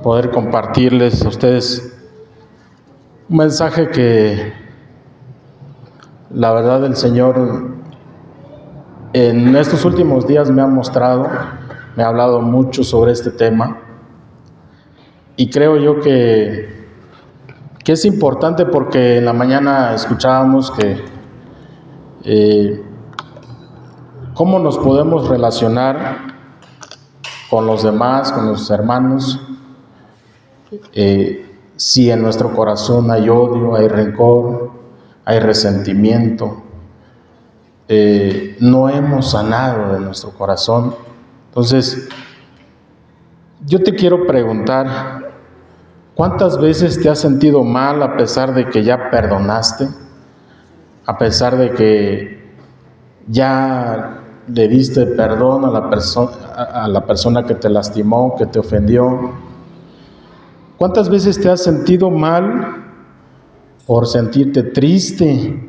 poder compartirles a ustedes un mensaje que la verdad el Señor en estos últimos días me ha mostrado, me ha hablado mucho sobre este tema, y creo yo que es importante porque en la mañana escuchábamos que cómo nos podemos relacionar con los demás, con los hermanos, si en nuestro corazón hay odio, hay rencor, hay resentimiento, no hemos sanado de nuestro corazón. Entonces, yo te quiero preguntar, ¿cuántas veces te has sentido mal a pesar de que ya perdonaste? A pesar de que ya le diste perdón a la persona que te lastimó, que te ofendió. ¿Cuántas veces te has sentido mal por sentirte triste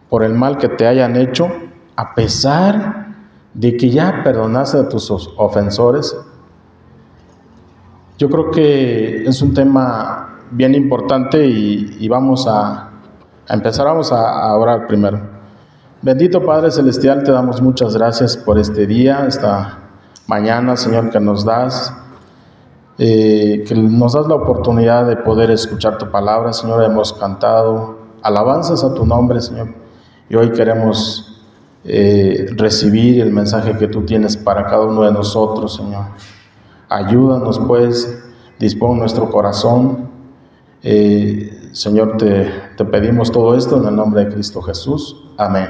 por el mal que te hayan hecho, a pesar de que ya perdonaste a tus ofensores? Yo creo que es un tema bien importante y vamos a empezar, vamos a orar primero. Bendito Padre Celestial, te damos muchas gracias por este día, esta mañana, Señor, que nos das la oportunidad de poder escuchar tu palabra. Señor, hemos cantado alabanzas a tu nombre, Señor, y hoy queremos recibir el mensaje que tú tienes para cada uno de nosotros, Señor. Ayúdanos, pues, dispón nuestro corazón. Señor, te pedimos todo esto en el nombre de Cristo Jesús. Amén.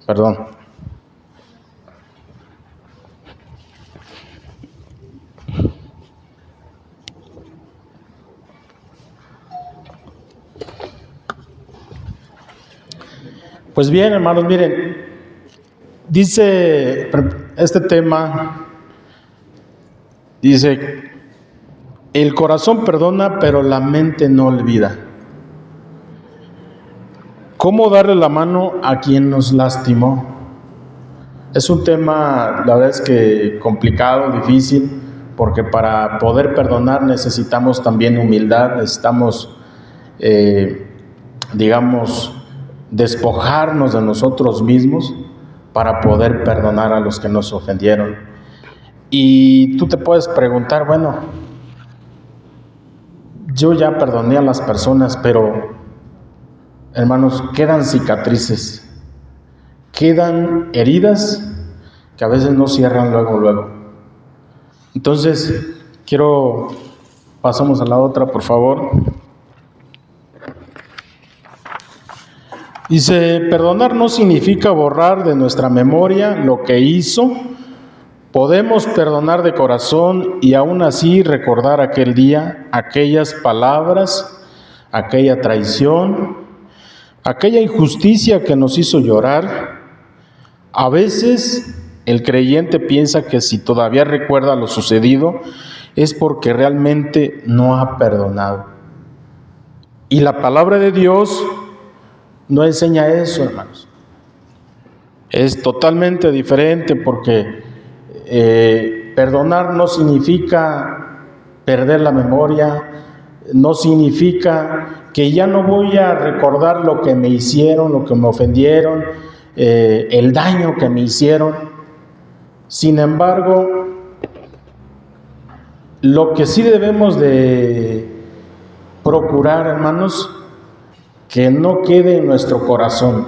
Perdón. Pues bien, hermanos, miren, dice este tema, dice, el corazón perdona, pero la mente no olvida. ¿Cómo darle la mano a quien nos lastimó? Es un tema, la verdad es que complicado, difícil, porque para poder perdonar necesitamos también humildad, necesitamos, despojarnos de nosotros mismos para poder perdonar a los que nos ofendieron. Y tú te puedes preguntar, bueno, yo ya perdoné a las personas, pero hermanos, quedan cicatrices, quedan heridas que a veces no cierran luego. Entonces, pasamos a la otra, por favor. Dice, perdonar no significa borrar de nuestra memoria lo que hizo. Podemos perdonar de corazón y aún así recordar aquel día, aquellas palabras, aquella traición, aquella injusticia que nos hizo llorar. A veces el creyente piensa que si todavía recuerda lo sucedido es porque realmente no ha perdonado. Y la palabra de Dios no enseña eso, hermanos. Es totalmente diferente porque perdonar no significa perder la memoria, no significa que ya no voy a recordar lo que me hicieron, lo que me ofendieron, el daño que me hicieron. Sin embargo, lo que sí debemos de procurar, hermanos, que no quede en nuestro corazón.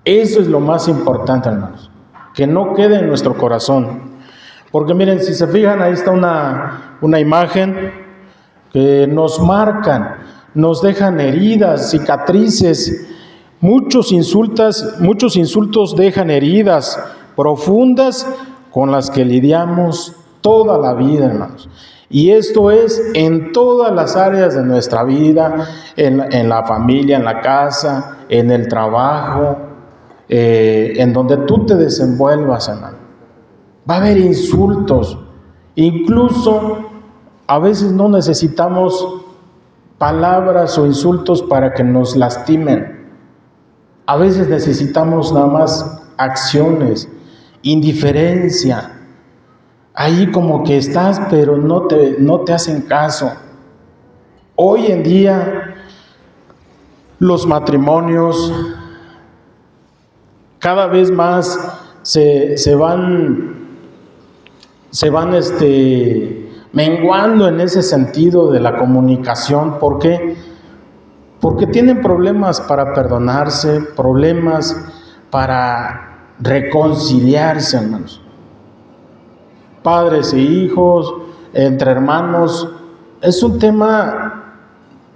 Eso es lo más importante, hermanos, que no quede en nuestro corazón. Porque miren, si se fijan, ahí está una imagen que nos marcan, nos dejan heridas, cicatrices, muchos insultos dejan heridas profundas con las que lidiamos toda la vida, hermanos. Y esto es en todas las áreas de nuestra vida, en la familia, en la casa, en el trabajo, en donde tú te desenvuelvas, hermano. Va a haber insultos. Incluso a veces no necesitamos palabras o insultos para que nos lastimen. A veces necesitamos nada más acciones, indiferencia. ahí como que estás, pero no te hacen caso. Hoy en día los matrimonios cada vez más se van menguando en ese sentido de la comunicación. ¿Por qué? Porque tienen problemas para perdonarse, problemas para reconciliarse, hermanos. Padres e hijos, entre hermanos, es un tema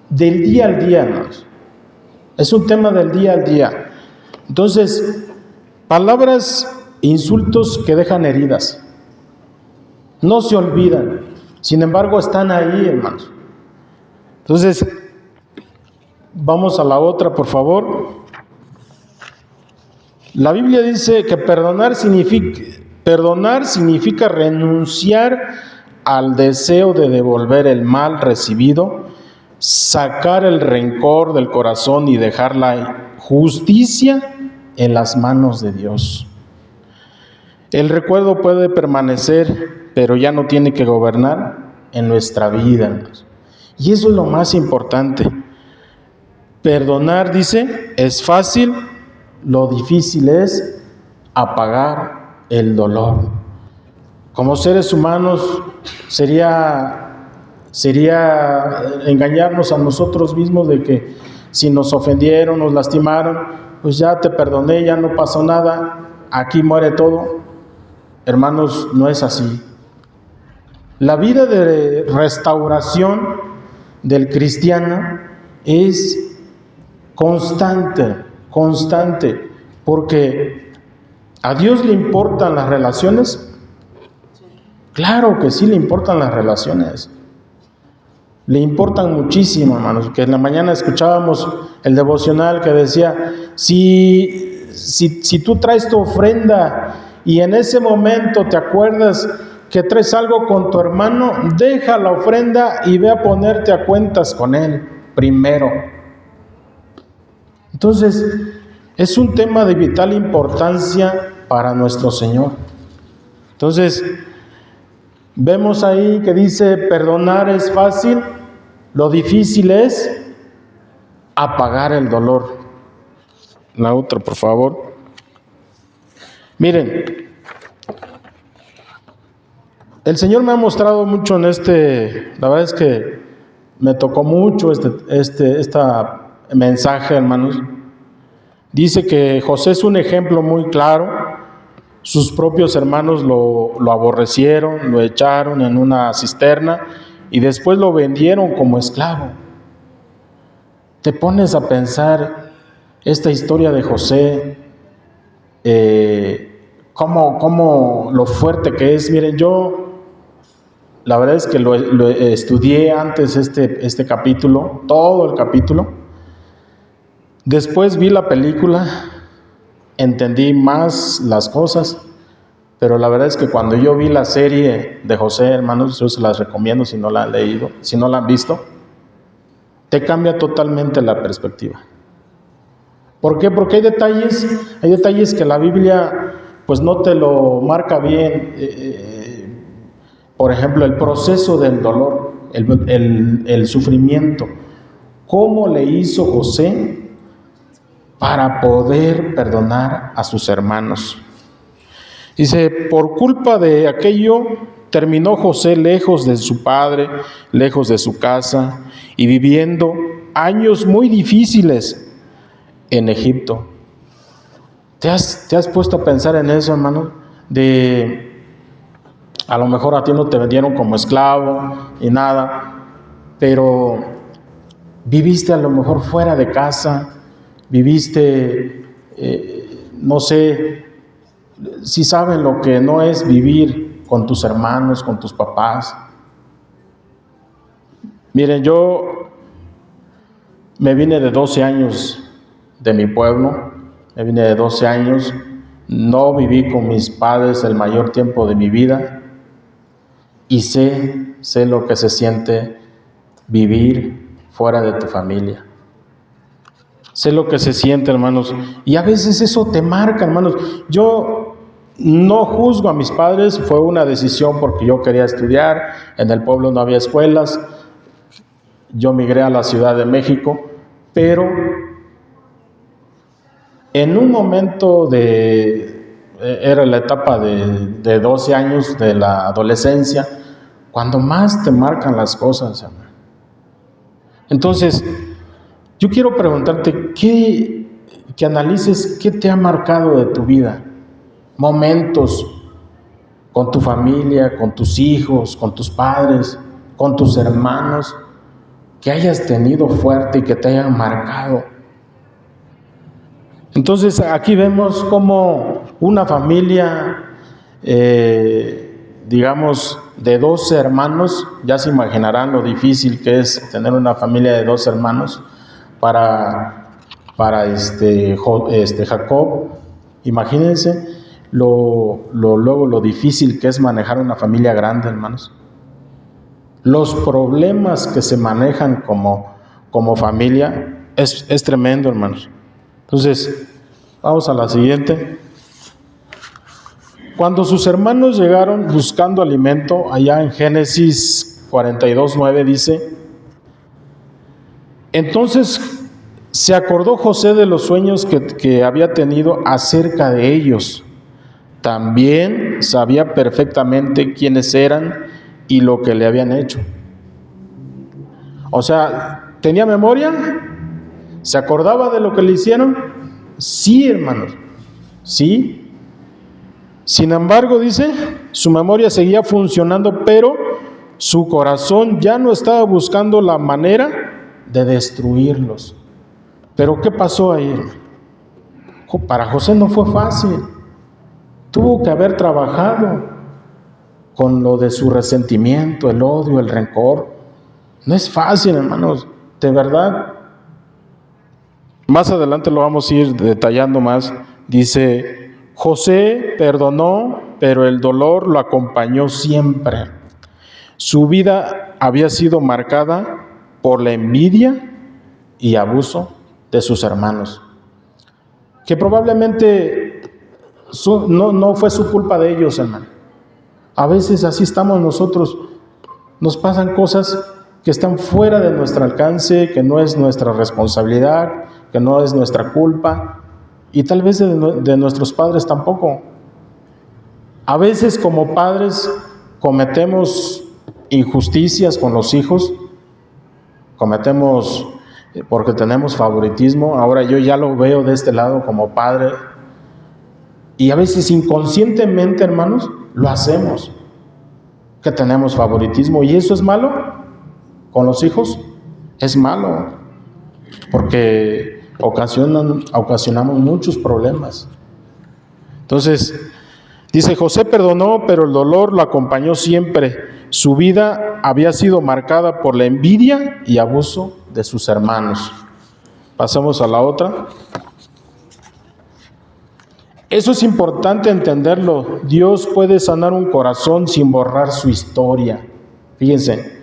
del día al día, hermanos. Es un tema del día al día. Entonces, palabras, insultos que dejan heridas, no se olvidan, sin embargo están ahí, hermanos. Entonces, vamos a la otra, por favor. La Biblia dice que perdonar significa renunciar al deseo de devolver el mal recibido, sacar el rencor del corazón y dejar la justicia en las manos de Dios. El recuerdo puede permanecer, pero ya no tiene que gobernar en nuestra vida. Y eso es lo más importante. Perdonar, dice, es fácil, lo difícil es apagar el dolor. Como seres humanos sería engañarnos a nosotros mismos de que si nos ofendieron, nos lastimaron, pues ya te perdoné, ya no pasó nada, aquí muere todo. Hermanos, no es así. La vida de restauración del cristiano es constante, porque ¿a Dios le importan las relaciones? Claro que sí le importan las relaciones. Le importan muchísimo, hermanos. Que en la mañana escuchábamos el devocional que decía, si tú traes tu ofrenda y en ese momento te acuerdas que traes algo con tu hermano, deja la ofrenda y ve a ponerte a cuentas con él primero. Entonces, es un tema de vital importancia para nuestro Señor. Entonces, vemos ahí que dice, perdonar es fácil, lo difícil es apagar el dolor. La otra, por favor. Miren, el Señor me ha mostrado mucho en la verdad es que me tocó mucho este mensaje, hermanos. Dice que José es un ejemplo muy claro. Sus propios hermanos lo aborrecieron, lo echaron en una cisterna y después lo vendieron como esclavo. Te pones a pensar esta historia de José, cómo lo fuerte que es. Miren, yo la verdad es que lo estudié antes este capítulo, todo el capítulo. Después vi la película, entendí más las cosas, pero la verdad es que cuando yo vi la serie de José, hermanos, yo se las recomiendo si no la han leído, si no la han visto, te cambia totalmente la perspectiva. ¿Por qué? Porque hay detalles que la Biblia pues no te lo marca bien. Por ejemplo, el proceso del dolor, el sufrimiento. ¿Cómo le hizo José para poder perdonar a sus hermanos? Dice, por culpa de aquello, terminó José lejos de su padre, lejos de su casa, y viviendo años muy difíciles en Egipto. ¿Te has puesto a pensar en eso, hermano? A lo mejor a ti no te vendieron como esclavo y nada, pero viviste a lo mejor fuera de casa, viviste, no sé, si saben lo que no es vivir con tus hermanos, con tus papás. Miren, yo me vine de 12 años de mi pueblo, me vine de 12 años, no viví con mis padres el mayor tiempo de mi vida y sé lo que se siente vivir fuera de tu familia. Sé lo que se siente, hermanos, y a veces eso te marca, hermanos. Yo No juzgo a mis padres, fue una decisión porque yo quería estudiar, en el pueblo no había escuelas, yo migré a la Ciudad de México, pero en un momento era la etapa de 12 años de la adolescencia, cuando más te marcan las cosas, hermano. Entonces, yo quiero preguntarte, que analices qué te ha marcado de tu vida, momentos con tu familia, con tus hijos, con tus padres, con tus hermanos, que hayas tenido fuerte y que te hayan marcado. Entonces aquí vemos como una familia, digamos, de 12 hermanos, ya se imaginarán lo difícil que es tener una familia de 12 hermanos para Jacob. Imagínense luego lo difícil que es manejar una familia grande, hermanos. Los problemas que se manejan como familia es tremendo, hermanos. Entonces, vamos a la siguiente. Cuando sus hermanos llegaron buscando alimento, allá en Génesis 42:9 dice: entonces se acordó José de los sueños que había tenido acerca de ellos. También sabía perfectamente quiénes eran y lo que le habían hecho. O sea, ¿tenía memoria? ¿Se acordaba de lo que le hicieron? Sí, hermanos, sí. Sin embargo, dice, su memoria seguía funcionando, pero su corazón ya no estaba buscando la manera de destruirlos. Pero ¿qué pasó ahí? Para José no fue fácil. Tuvo que haber trabajado con lo de su resentimiento, el odio, el rencor. No es fácil, hermanos, de verdad. Más adelante lo vamos a ir detallando más. Dice, José perdonó, pero el dolor lo acompañó siempre. Su vida había sido marcada por la envidia y abuso de sus hermanos, que probablemente no fue su culpa de ellos, hermano. A veces así estamos nosotros. Nos pasan cosas que están fuera de nuestro alcance, que no es nuestra responsabilidad, que no es nuestra culpa, y tal vez de nuestros padres tampoco. A veces como padres cometemos injusticias con los hijos, cometemos porque tenemos favoritismo. Ahora yo ya lo veo de este lado como padre, y a veces inconscientemente, hermanos, lo hacemos, que tenemos favoritismo, y eso es malo con los hijos, es malo, porque ocasionamos muchos problemas. Entonces, dice, José perdonó, pero el dolor lo acompañó siempre. Su vida había sido marcada por la envidia y abuso de sus hermanos. Pasemos a la otra. Eso es importante entenderlo. Dios puede sanar un corazón sin borrar su historia. Fíjense,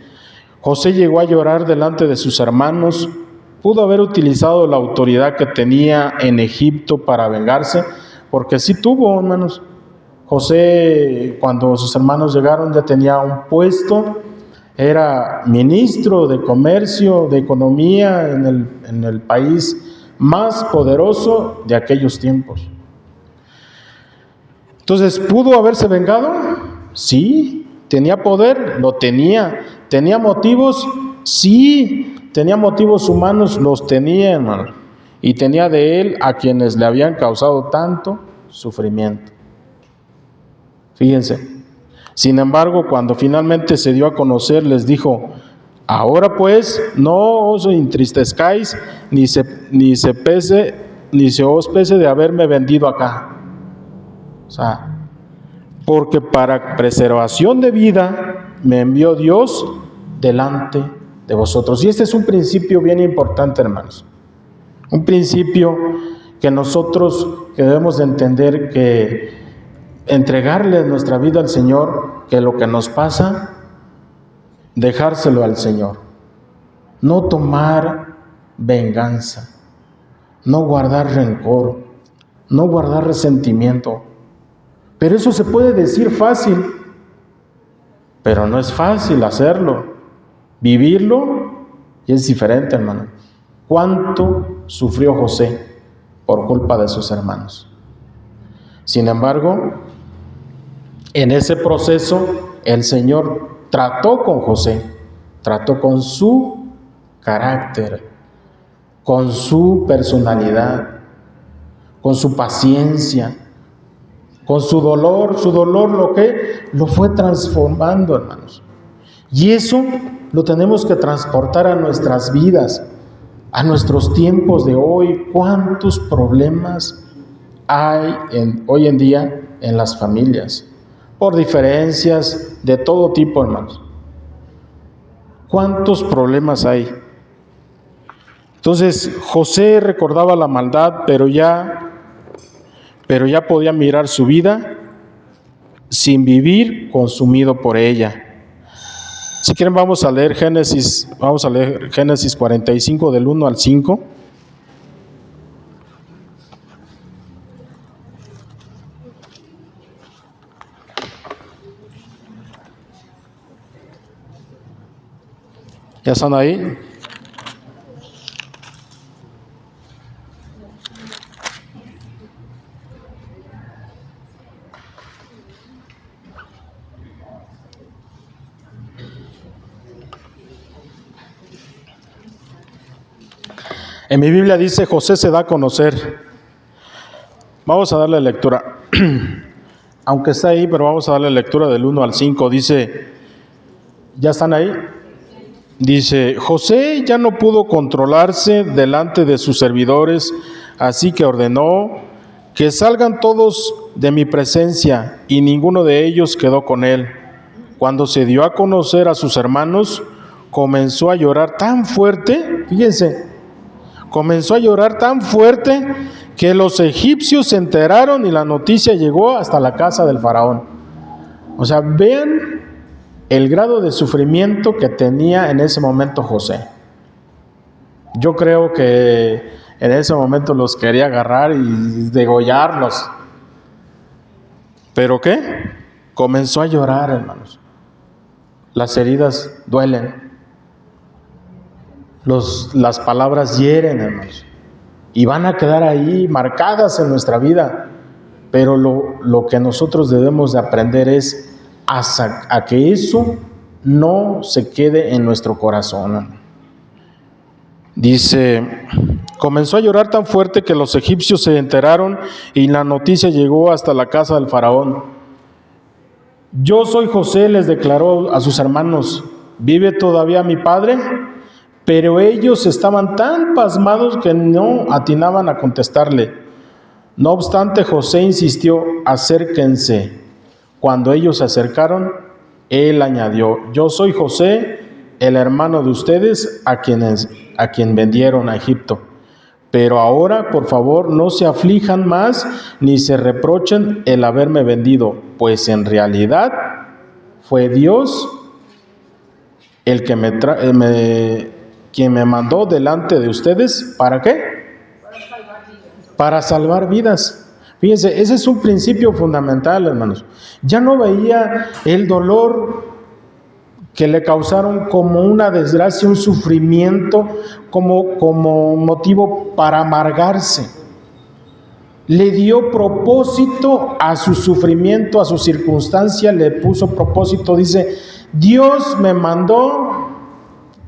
José llegó a llorar delante de sus hermanos. Pudo haber utilizado la autoridad que tenía en Egipto para vengarse, porque sí tuvo, hermanos. José, cuando sus hermanos llegaron, ya tenía un puesto, era ministro de comercio, de economía en el país más poderoso de aquellos tiempos. Entonces, ¿pudo haberse vengado? Sí. ¿Tenía poder? Lo tenía. ¿Tenía motivos? Sí. ¿Tenía motivos humanos? Los tenía, hermano. Y tenía de él a quienes le habían causado tanto sufrimiento. Fíjense. Sin embargo, cuando finalmente se dio a conocer, les dijo, ahora pues, no os entristezcáis, ni se os pese de haberme vendido acá. O sea, porque para preservación de vida me envió Dios delante de vosotros. Y este es un principio bien importante, hermanos. Un principio que nosotros debemos de entender, que entregarle nuestra vida al Señor, que lo que nos pasa, dejárselo al Señor. No tomar venganza, no guardar rencor, no guardar resentimiento. Pero eso se puede decir fácil, pero no es fácil hacerlo. Vivirlo es diferente, hermano. ¿Cuánto sufrió José por culpa de sus hermanos? Sin embargo, en ese proceso, el Señor trató con José, trató con su carácter, con su personalidad, con su paciencia, con su dolor lo fue transformando, hermanos. Y eso lo tenemos que transportar a nuestras vidas, a nuestros tiempos de hoy. ¿Cuántos problemas hay hoy en día en las familias? Por diferencias de todo tipo, hermanos. ¿Cuántos problemas hay? Entonces, José recordaba la maldad, pero ya podía mirar su vida sin vivir consumido por ella. Si quieren vamos a leer Génesis 45 del 1 al 5. ¿Ya están ahí? En mi Biblia dice, José se da a conocer. Vamos a darle lectura. Aunque está ahí, pero vamos a darle lectura del 1 al 5. Dice, ¿ya están ahí? Dice, José ya no pudo controlarse delante de sus servidores, así que ordenó que salgan todos de mi presencia, y ninguno de ellos quedó con él. Cuando se dio a conocer a sus hermanos, comenzó a llorar tan fuerte, fíjense, comenzó a llorar tan fuerte que los egipcios se enteraron y la noticia llegó hasta la casa del faraón. O sea, vean el grado de sufrimiento que tenía en ese momento José. Yo creo que en ese momento los quería agarrar y degollarlos. ¿Pero qué? Comenzó a llorar, hermanos. Las heridas duelen. Las palabras hieren, hermanos. Y van a quedar ahí marcadas en nuestra vida. Pero lo que nosotros debemos de aprender es a que eso no se quede en nuestro corazón. Dice, comenzó a llorar tan fuerte que los egipcios se enteraron y la noticia llegó hasta la casa del faraón. Yo soy José, les declaró a sus hermanos, ¿vive todavía mi padre? Pero ellos estaban tan pasmados que no atinaban a contestarle. No obstante, José insistió, acérquense. Cuando ellos se acercaron, él añadió, yo soy José, el hermano de ustedes, a quien vendieron a Egipto. Pero ahora, por favor, no se aflijan más ni se reprochen el haberme vendido, pues en realidad fue Dios el que quien me mandó delante de ustedes. ¿Para qué? Para salvar vidas. Fíjense, ese es un principio fundamental, hermanos. Ya no veía el dolor que le causaron como una desgracia, un sufrimiento, como motivo para amargarse. Le dio propósito a su sufrimiento, a su circunstancia, le puso propósito. Dice, Dios me mandó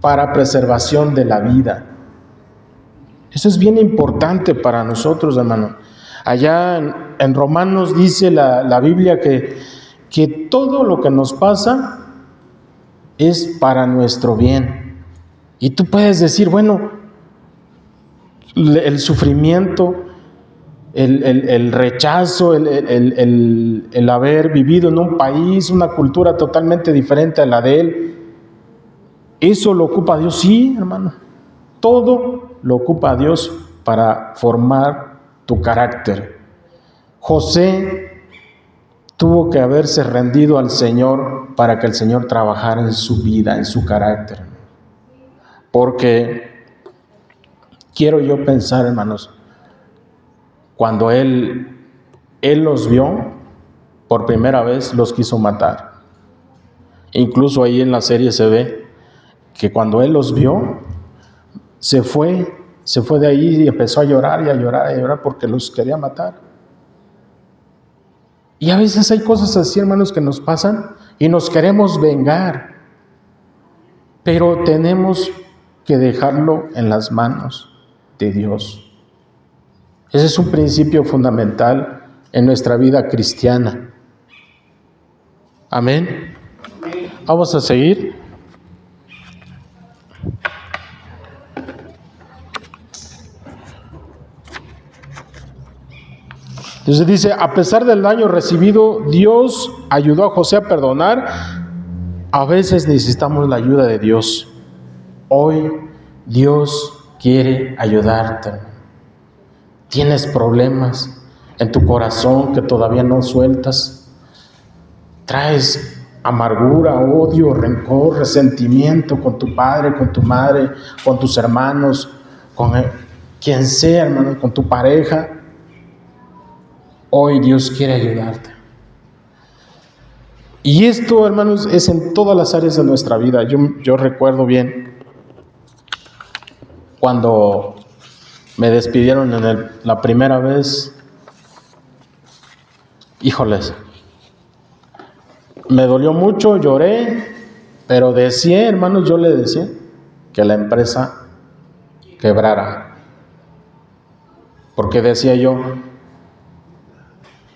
para preservación de la vida. Eso es bien importante para nosotros, hermano. Allá en Romanos dice la Biblia que todo lo que nos pasa es para nuestro bien. Y tú puedes decir, bueno, el sufrimiento, el rechazo, el haber vivido en un país, una cultura totalmente diferente a la de él, ¿eso lo ocupa Dios? Sí, hermano. Todo lo ocupa Dios para formar tu carácter. José tuvo que haberse rendido al Señor para que el Señor trabajara en su vida, en su carácter. Porque quiero yo pensar, hermanos, cuando Él los vio, por primera vez los quiso matar. Incluso ahí en la serie se ve que cuando él los vio, se fue de ahí y empezó a llorar y a llorar y a llorar porque los quería matar. Y a veces hay cosas así, hermanos, que nos pasan y nos queremos vengar, pero tenemos que dejarlo en las manos de Dios. Ese es un principio fundamental en nuestra vida cristiana. Amén. Vamos a seguir. Entonces dice, a pesar del daño recibido, Dios ayudó a José a perdonar. A veces necesitamos la ayuda de Dios. Hoy Dios quiere ayudarte. Tienes problemas en tu corazón que todavía no sueltas. Traes amargura, odio, rencor, resentimiento con tu padre, con tu madre, con tus hermanos, con quien sea, hermano, con tu pareja. Hoy Dios quiere ayudarte. Y esto, hermanos, es en todas las áreas de nuestra vida. Yo recuerdo bien cuando me despidieron la primera vez. Híjoles, me dolió mucho, lloré, pero decía, hermanos, yo le decía que la empresa quebrara. Porque decía yo,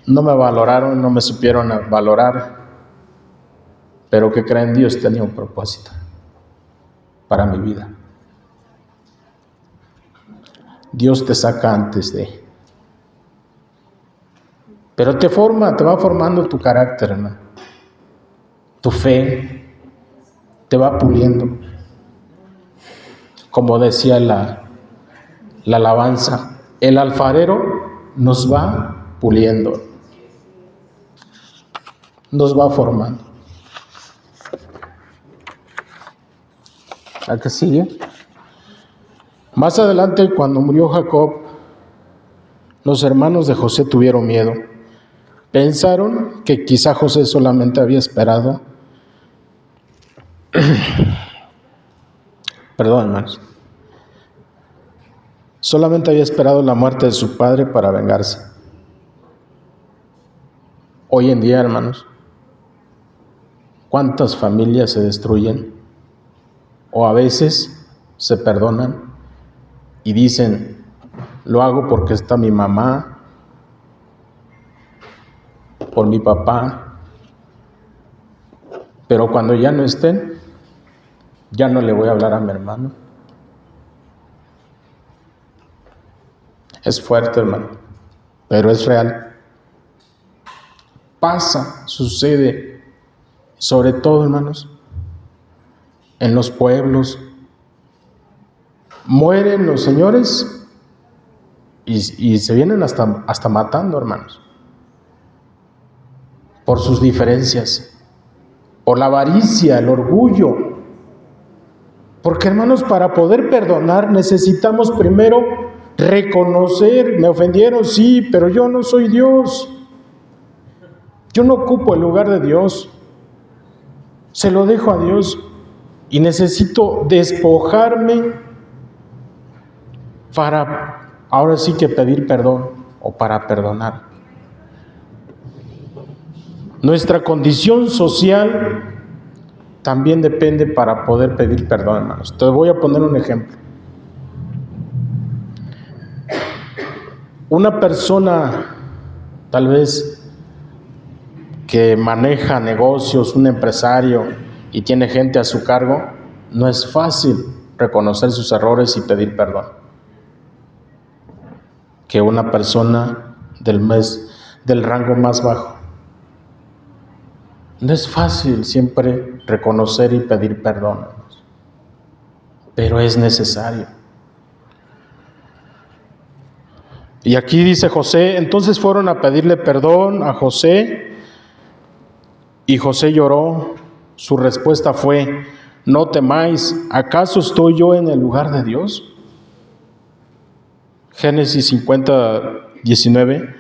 no me valoraron, no me supieron valorar, pero que creen, Dios tenía un propósito para mi vida. Dios te saca antes de. Pero te va formando tu carácter, hermano. Tu fe te va puliendo. Como decía la alabanza, el alfarero nos va puliendo, nos va formando. ¿A qué sigue? Más adelante, cuando murió Jacob, los hermanos de José tuvieron miedo. Pensaron que quizá José solamente había esperado, perdón, hermanos, solamente había esperado la muerte de su padre para vengarse. Hoy en día, hermanos, ¿cuántas familias se destruyen? O a veces se perdonan y dicen, lo hago porque está mi mamá, por mi papá, pero cuando ya no estén, ya no le voy a hablar a mi hermano. Es fuerte, hermano, pero es real. Pasa, sucede, sobre todo, hermanos, en los pueblos. Mueren los señores y se vienen hasta matando, hermanos, por sus diferencias, por la avaricia, el orgullo. Porque, hermanos, para poder perdonar necesitamos primero reconocer, me ofendieron, sí, pero yo no soy Dios. Yo no ocupo el lugar de Dios. Se lo dejo a Dios y necesito despojarme para ahora sí que pedir perdón o para perdonar. Nuestra condición social también depende para poder pedir perdón, hermanos. Te voy a poner un ejemplo. Una persona, tal vez, que maneja negocios, un empresario y tiene gente a su cargo, no es fácil reconocer sus errores y pedir perdón. Que una persona del rango más bajo. No es fácil siempre reconocer y pedir perdón, pero es necesario. Y aquí dice José, entonces fueron a pedirle perdón a José y José lloró. Su respuesta fue, no temáis, ¿acaso estoy yo en el lugar de Dios? Génesis 50, 19.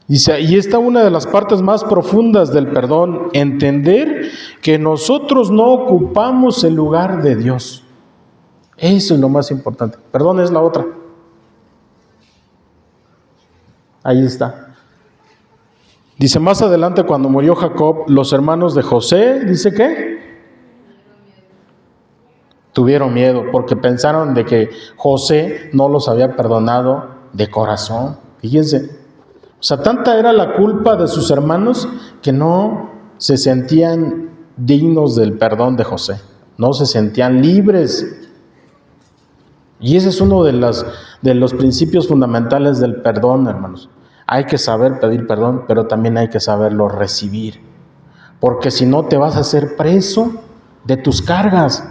Dice, y esta una de las partes más profundas del perdón, entender que nosotros no ocupamos el lugar de Dios. Eso es lo más importante. Perdón es la otra. Ahí está. Dice más adelante, cuando murió Jacob, los hermanos de José, dice que tuvieron miedo porque pensaron de que José no los había perdonado de corazón. Fíjense. O sea, tanta era la culpa de sus hermanos que no se sentían dignos del perdón de José. No se sentían libres. Y ese es uno de los principios fundamentales del perdón, hermanos. Hay que saber pedir perdón, pero también hay que saberlo recibir. Porque si no te vas a hacer preso de tus cargas.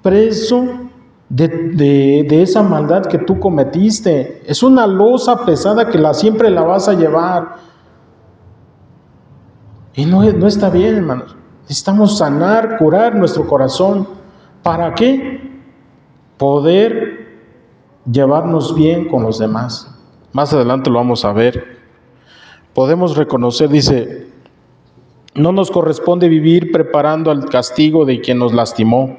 Preso de esa maldad que tú cometiste. Es una losa pesada que siempre la vas a llevar. Y no está bien, hermanos. Necesitamos sanar, curar nuestro corazón. ¿Para qué? Poder llevarnos bien con los demás. Más adelante lo vamos a ver. Podemos reconocer, dice, no nos corresponde vivir preparando al castigo de quien nos lastimó.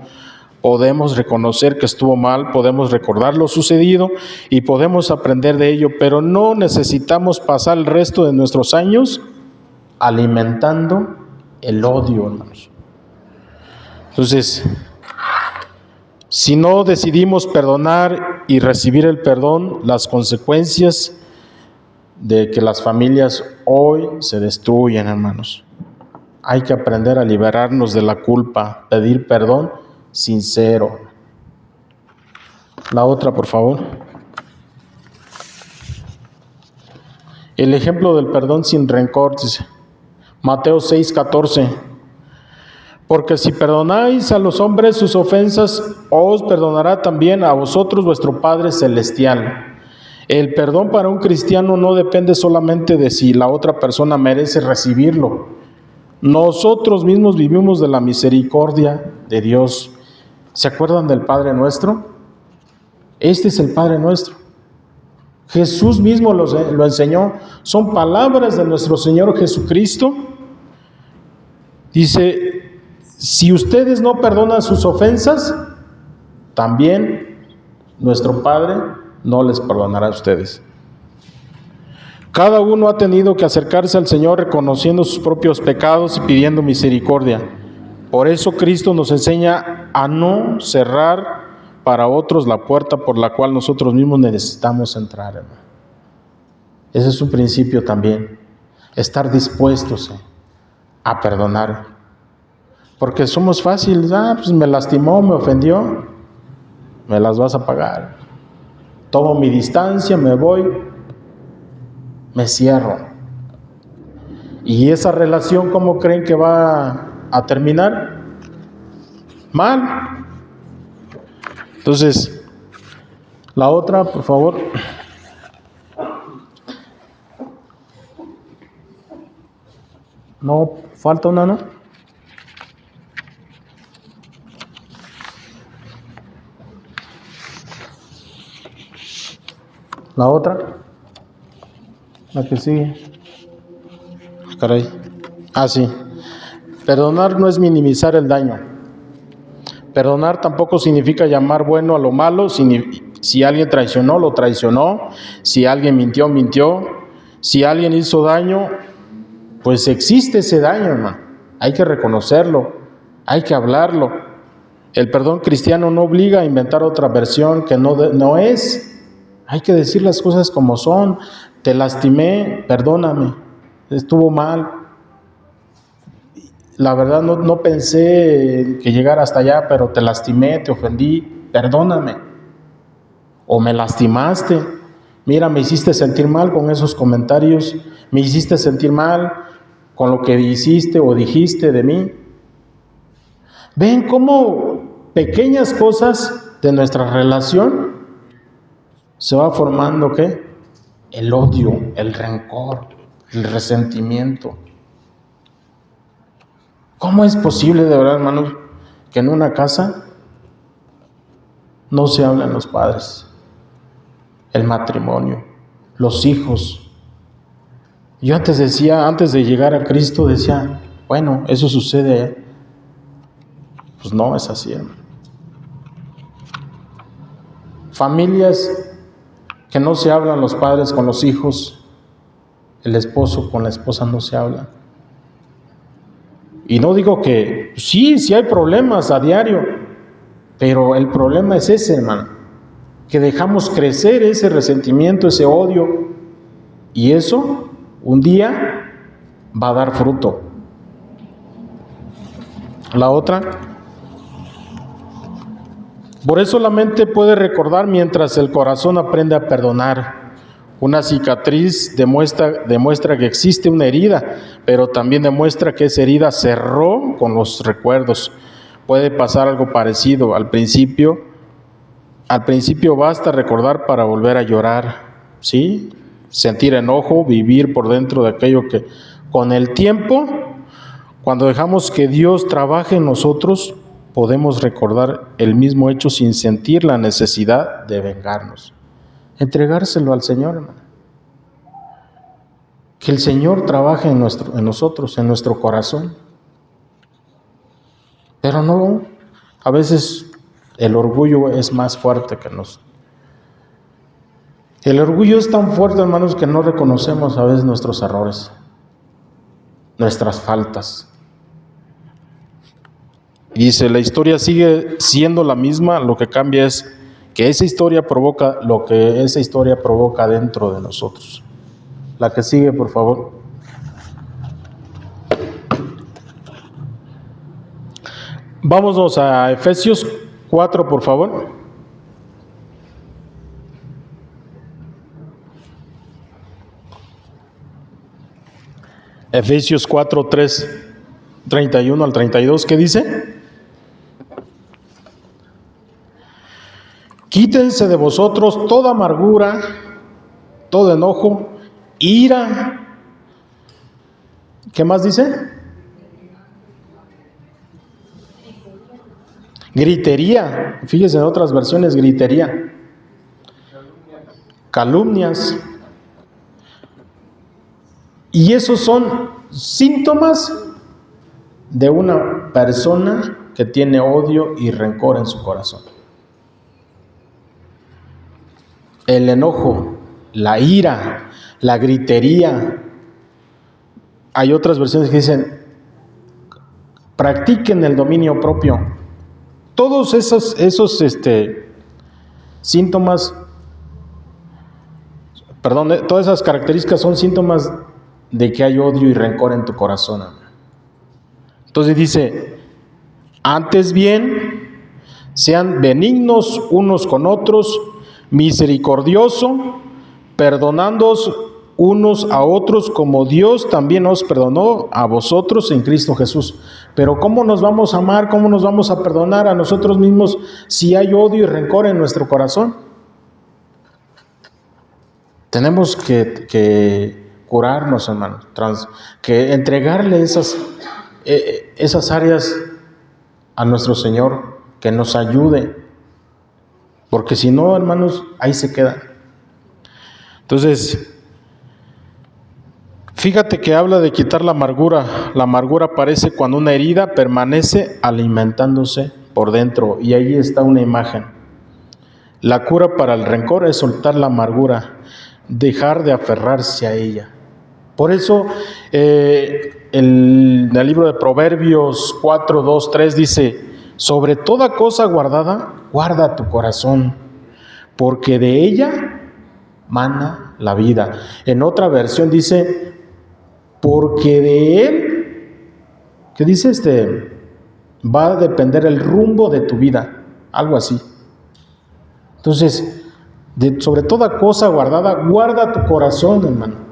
Podemos reconocer que estuvo mal, podemos recordar lo sucedido y podemos aprender de ello, pero no necesitamos pasar el resto de nuestros años alimentando el odio, hermanos. Entonces, si no decidimos perdonar y recibir el perdón, las consecuencias de que las familias hoy se destruyen, hermanos. Hay que aprender a liberarnos de la culpa, pedir perdón sincero. La otra, por favor. El ejemplo del perdón sin rencor, dice Mateo 6:14. Porque si perdonáis a los hombres sus ofensas, os perdonará también a vosotros vuestro Padre Celestial. El perdón para un cristiano no depende solamente de si la otra persona merece recibirlo. Nosotros mismos vivimos de la misericordia de Dios. ¿Se acuerdan del Padre Nuestro? Este es el Padre Nuestro. Jesús mismo lo enseñó. Son palabras de nuestro Señor Jesucristo. Dice, si ustedes no perdonan sus ofensas, también nuestro Padre no les perdonará a ustedes. Cada uno ha tenido que acercarse al Señor reconociendo sus propios pecados y pidiendo misericordia. Por eso Cristo nos enseña a no cerrar para otros la puerta por la cual nosotros mismos necesitamos entrar, hermano. Ese es un principio también, estar dispuestos a perdonar. Porque somos fáciles, pues me lastimó, me ofendió, me las vas a pagar. Tomo mi distancia, me voy, me cierro. ¿Y esa relación cómo creen que va a terminar? Mal. Entonces, la otra, por favor. No, falta una, ¿no? La otra. La que sigue. Caray. Sí. Perdonar no es minimizar el daño. Perdonar tampoco significa llamar bueno a lo malo. Si alguien traicionó, lo traicionó. Si alguien mintió, mintió. Si alguien hizo daño, pues existe ese daño, hermano. Hay que reconocerlo. Hay que hablarlo. El perdón cristiano no obliga a inventar otra versión que no es. Hay que decir las cosas como son. Te lastimé, perdóname. Estuvo mal. La verdad no pensé que llegara hasta allá, pero te lastimé, te ofendí, perdóname. O me lastimaste. Mira, me hiciste sentir mal con esos comentarios. Me hiciste sentir mal con lo que hiciste o dijiste de mí. ¿Ven cómo pequeñas cosas de nuestra relación se va formando qué? El odio, el rencor, el resentimiento. ¿Cómo es posible, de verdad, hermanos, que en una casa no se hablan los padres, el matrimonio, los hijos? Yo antes decía, antes de llegar a Cristo, decía, bueno, eso sucede allá. Pues no es así, hermano. Familias que no se hablan, los padres con los hijos, el esposo con la esposa no se hablan. Y no digo que sí hay problemas a diario, pero el problema es ese, hermano, que dejamos crecer ese resentimiento, ese odio, y eso un día va a dar fruto. La otra, por eso la mente puede recordar mientras el corazón aprende a perdonar. Una cicatriz demuestra que existe una herida, pero también demuestra que esa herida cerró con los recuerdos. Puede pasar algo parecido. Al principio basta recordar para volver a llorar, ¿sí? Sentir enojo, vivir por dentro de aquello que con el tiempo, cuando dejamos que Dios trabaje en nosotros, podemos recordar el mismo hecho sin sentir la necesidad de vengarnos. Entregárselo al Señor, hermano. Que el Señor trabaje en nosotros, en nuestro corazón. Pero no, a veces el orgullo es más fuerte que nosotros. El orgullo es tan fuerte, hermanos, que no reconocemos a veces nuestros errores, nuestras faltas. Y dice, la historia sigue siendo la misma, lo que cambia es que esa historia provoca lo que esa historia provoca dentro de nosotros. La que sigue, por favor. Vámonos a Efesios 4, por favor. Efesios 4, 31 al 32, ¿qué dice? Quítense de vosotros toda amargura, todo enojo, ira. ¿Qué más dice? Gritería. Fíjese en otras versiones, gritería. Calumnias. Y esos son síntomas de una persona que tiene odio y rencor en su corazón. El enojo, la ira, la gritería. Hay otras versiones que dicen, practiquen el dominio propio. Todos esos síntomas, todas esas características son síntomas de que hay odio y rencor en tu corazón. Entonces dice, antes bien, sean benignos unos con otros, misericordioso, perdonándoos unos a otros como Dios también os perdonó a vosotros en Cristo Jesús. Pero ¿cómo nos vamos a amar? ¿Cómo nos vamos a perdonar a nosotros mismos si hay odio y rencor en nuestro corazón? Tenemos que curarnos, hermanos, que entregarle esas áreas a nuestro Señor, que nos ayude, porque si no, hermanos, ahí se queda. Entonces, fíjate que habla de quitar la amargura. La amargura aparece cuando una herida permanece alimentándose por dentro, y ahí está una imagen. La cura para el rencor es soltar la amargura, dejar de aferrarse a ella. Por eso, en el libro de Proverbios 4, 2, 3 dice, sobre toda cosa guardada, guarda tu corazón, porque de ella mana la vida. En otra versión dice, porque de él, ¿qué dice? Va a depender el rumbo de tu vida, algo así. Entonces, sobre toda cosa guardada, guarda tu corazón, hermano.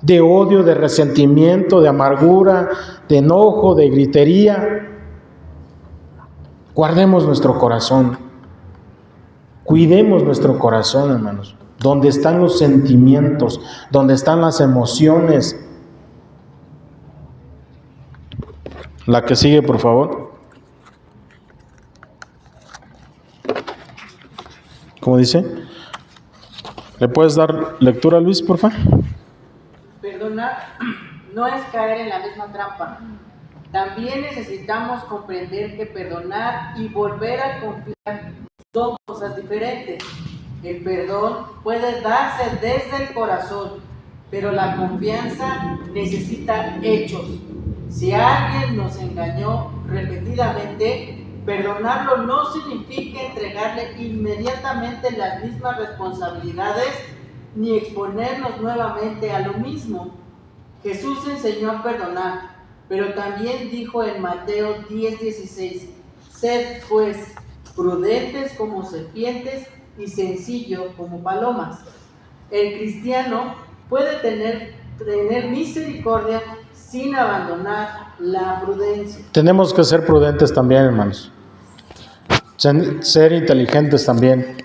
De odio, de resentimiento, de amargura, de enojo, de gritería. Guardemos nuestro corazón. Cuidemos nuestro corazón, hermanos. Donde están los sentimientos, donde están las emociones. La que sigue, por favor. ¿Cómo dice? ¿Le puedes dar lectura, Luis, por favor? Perdonad no es caer en la misma trampa. También necesitamos comprender que perdonar y volver a confiar son cosas diferentes. El perdón puede darse desde el corazón, pero la confianza necesita hechos. Si alguien nos engañó repetidamente, perdonarlo no significa entregarle inmediatamente las mismas responsabilidades ni exponernos nuevamente a lo mismo. Jesús enseñó a perdonar, pero también dijo en Mateo 10:16, sed pues prudentes como serpientes y sencillos como palomas. El cristiano puede tener misericordia sin abandonar la prudencia. Tenemos que ser prudentes también, hermanos. Ser inteligentes también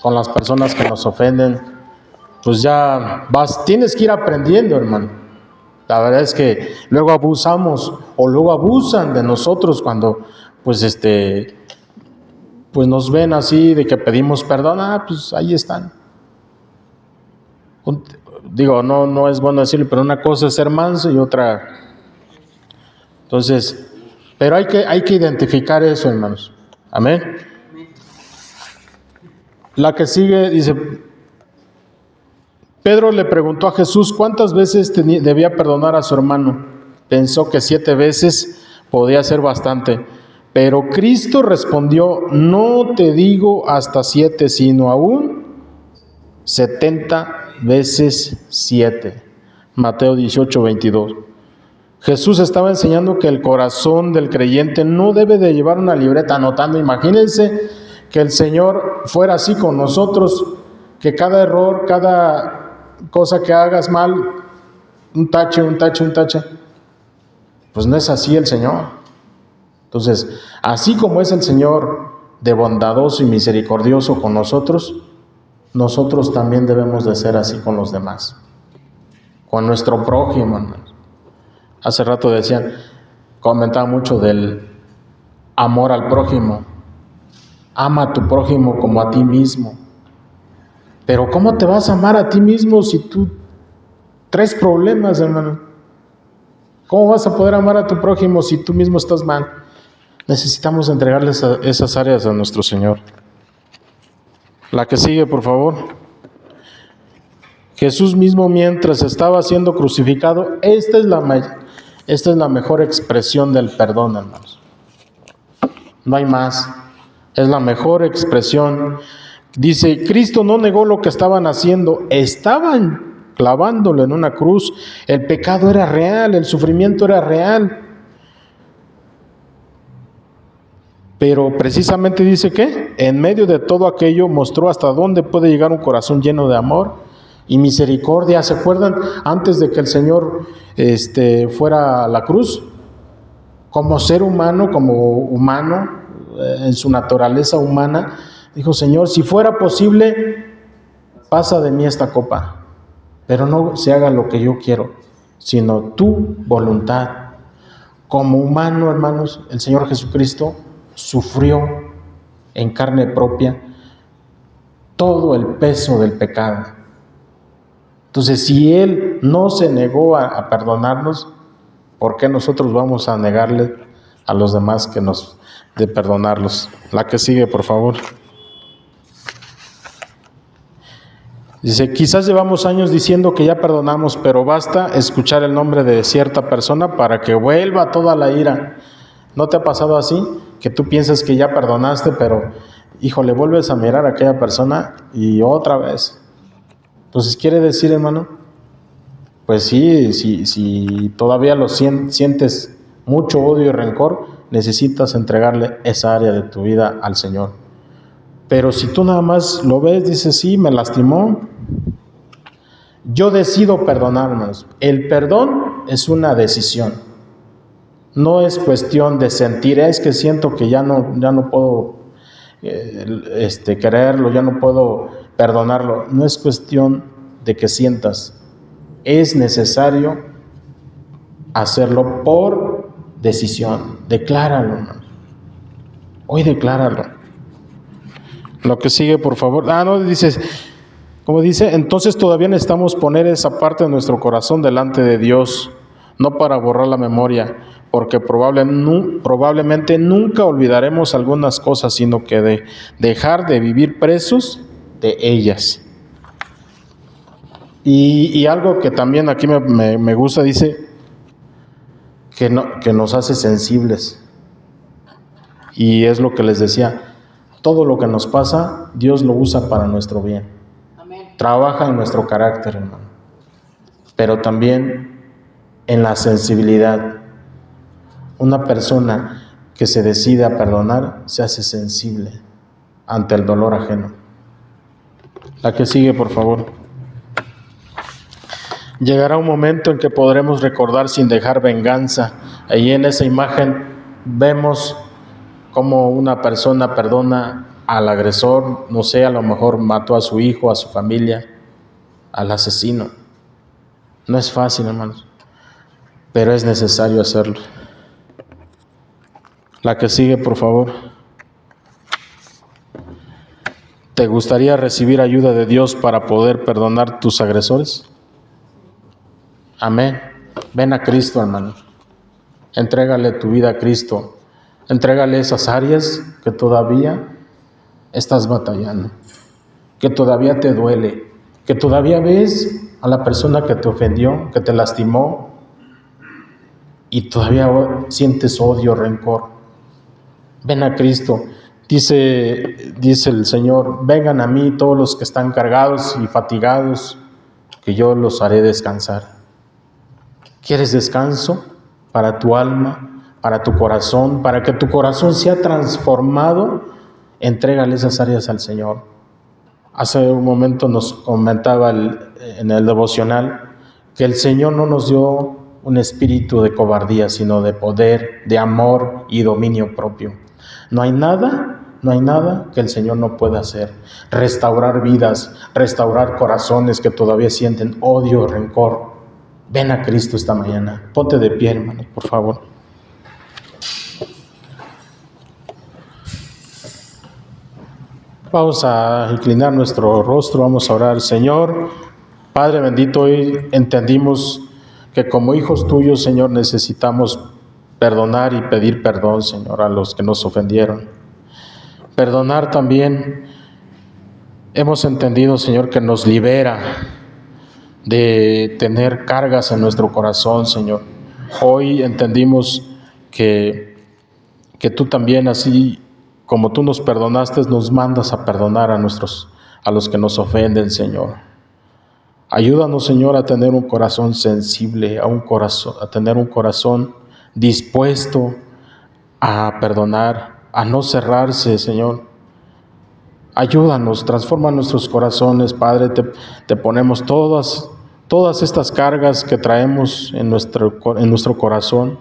con las personas que nos ofenden. Pues ya tienes que ir aprendiendo, hermano. La verdad es que luego abusamos o luego abusan de nosotros cuando pues nos ven así de que pedimos perdón. Pues ahí están. Digo, no es bueno decirlo, pero una cosa es ser manso y otra. Entonces, pero hay que identificar eso, hermanos. Amén. La que sigue dice, Pedro le preguntó a Jesús cuántas veces debía perdonar a su hermano. Pensó que 7 veces podía ser bastante. Pero Cristo respondió, no te digo hasta 7, sino aún 70 veces 7. Mateo 18:22. Jesús estaba enseñando que el corazón del creyente no debe de llevar una libreta anotando. Imagínense que el Señor fuera así con nosotros, que cada error, cada cosa que hagas mal, un tache. Pues no es así el Señor. Entonces, así como es el Señor de bondadoso y misericordioso con nosotros, nosotros también debemos de ser así con los demás, con nuestro prójimo, hermanos. Hace rato comentaba mucho del amor al prójimo. Ama a tu prójimo como a ti mismo. Pero ¿cómo te vas a amar a ti mismo si tú traes problemas, hermano? ¿Cómo vas a poder amar a tu prójimo si tú mismo estás mal? Necesitamos entregarles esas áreas a nuestro Señor. La que sigue, por favor. Jesús mismo, mientras estaba siendo crucificado, esta es la mejor expresión del perdón, hermanos. No hay más. Es la mejor expresión. Dice, Cristo no negó lo que estaban haciendo. Estaban clavándolo en una cruz. El pecado era real, el sufrimiento era real. Pero precisamente dice que en medio de todo aquello mostró hasta dónde puede llegar un corazón lleno de amor y misericordia. ¿Se acuerdan? Antes de que el Señor fuera a la cruz, como ser humano, en su naturaleza humana, dijo, Señor, si fuera posible, pasa de mí esta copa, pero no se haga lo que yo quiero, sino tu voluntad. Como humano, hermanos, el Señor Jesucristo sufrió en carne propia todo el peso del pecado. Entonces, si Él no se negó a perdonarnos, ¿por qué nosotros vamos a negarle a los demás de perdonarlos? La que sigue, por favor. Dice, quizás llevamos años diciendo que ya perdonamos, pero basta escuchar el nombre de cierta persona para que vuelva toda la ira. ¿No te ha pasado así? Que tú piensas que ya perdonaste, pero, híjole, vuelves a mirar a aquella persona y otra vez. Entonces, ¿quiere decir, hermano? Pues sí, si todavía sientes mucho odio y rencor, necesitas entregarle esa área de tu vida al Señor. Pero si tú nada más lo ves, dices, sí, me lastimó, yo decido perdonar, hermanos. El perdón es una decisión. No es cuestión de sentir, es que siento que ya no puedo quererlo, ya no puedo perdonarlo. No es cuestión de que sientas. Es necesario hacerlo por decisión. Decláralo, hermano. Hoy decláralo. Lo que sigue, por favor. Como dice, entonces todavía necesitamos poner esa parte de nuestro corazón delante de Dios. no para borrar la memoria, porque probablemente nunca olvidaremos algunas cosas, sino que de dejar de vivir presos de ellas. Y algo que también aquí me gusta, dice que nos hace sensibles. Y es lo que les decía, todo lo que nos pasa, Dios lo usa para nuestro bien. Amén. Trabaja en nuestro carácter, hermano, pero también en la sensibilidad. Una persona que se decide a perdonar se hace sensible ante el dolor ajeno. La que sigue, por favor. Llegará un momento en que podremos recordar sin dejar venganza. Ahí en esa imagen vemos cómo una persona perdona al agresor, no sé, a lo mejor mató a su hijo, a su familia, al asesino. No es fácil, hermanos, pero es necesario hacerlo. La que sigue, por favor. ¿Te gustaría recibir ayuda de Dios para poder perdonar tus agresores? Amén. Ven a Cristo, hermano. Entrégale tu vida a Cristo. Entrégale esas áreas que todavía estás batallando, que todavía te duele, que todavía ves a la persona que te ofendió, que te lastimó, y todavía sientes odio, rencor. Ven a Cristo. Dice el Señor, vengan a mí todos los que están cargados y fatigados, que yo los haré descansar. ¿Quieres descanso para tu alma, para tu corazón, para que tu corazón sea transformado? Entrégale esas áreas al Señor. Hace un momento nos comentaba en el devocional que el Señor no nos dio un espíritu de cobardía, sino de poder, de amor y dominio propio. No hay nada que el Señor no pueda hacer. Restaurar vidas, restaurar corazones que todavía sienten odio, rencor. Ven a Cristo esta mañana. Ponte de pie, hermano, por favor. Vamos a inclinar nuestro rostro, vamos a orar. Señor, Padre bendito, hoy entendimos que como hijos tuyos, Señor, necesitamos perdonar y pedir perdón, Señor, a los que nos ofendieron. Perdonar también, hemos entendido, Señor, que nos libera de tener cargas en nuestro corazón, Señor. Hoy entendimos que tú también, así como tú nos perdonaste, nos mandas a perdonar a los que nos ofenden, Señor. Ayúdanos, Señor, a tener un corazón sensible, a tener un corazón dispuesto a perdonar, a no cerrarse, Señor. Ayúdanos, transforma nuestros corazones, Padre. Te ponemos todas estas cargas que traemos en nuestro corazón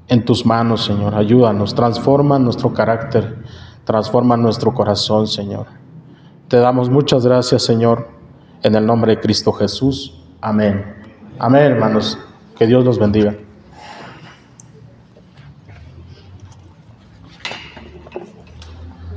en tus manos, Señor. Ayúdanos, transforma nuestro carácter, transforma nuestro corazón, Señor. Te damos muchas gracias, Señor, en el nombre de Cristo Jesús. Amén. Amén, hermanos. Que Dios los bendiga.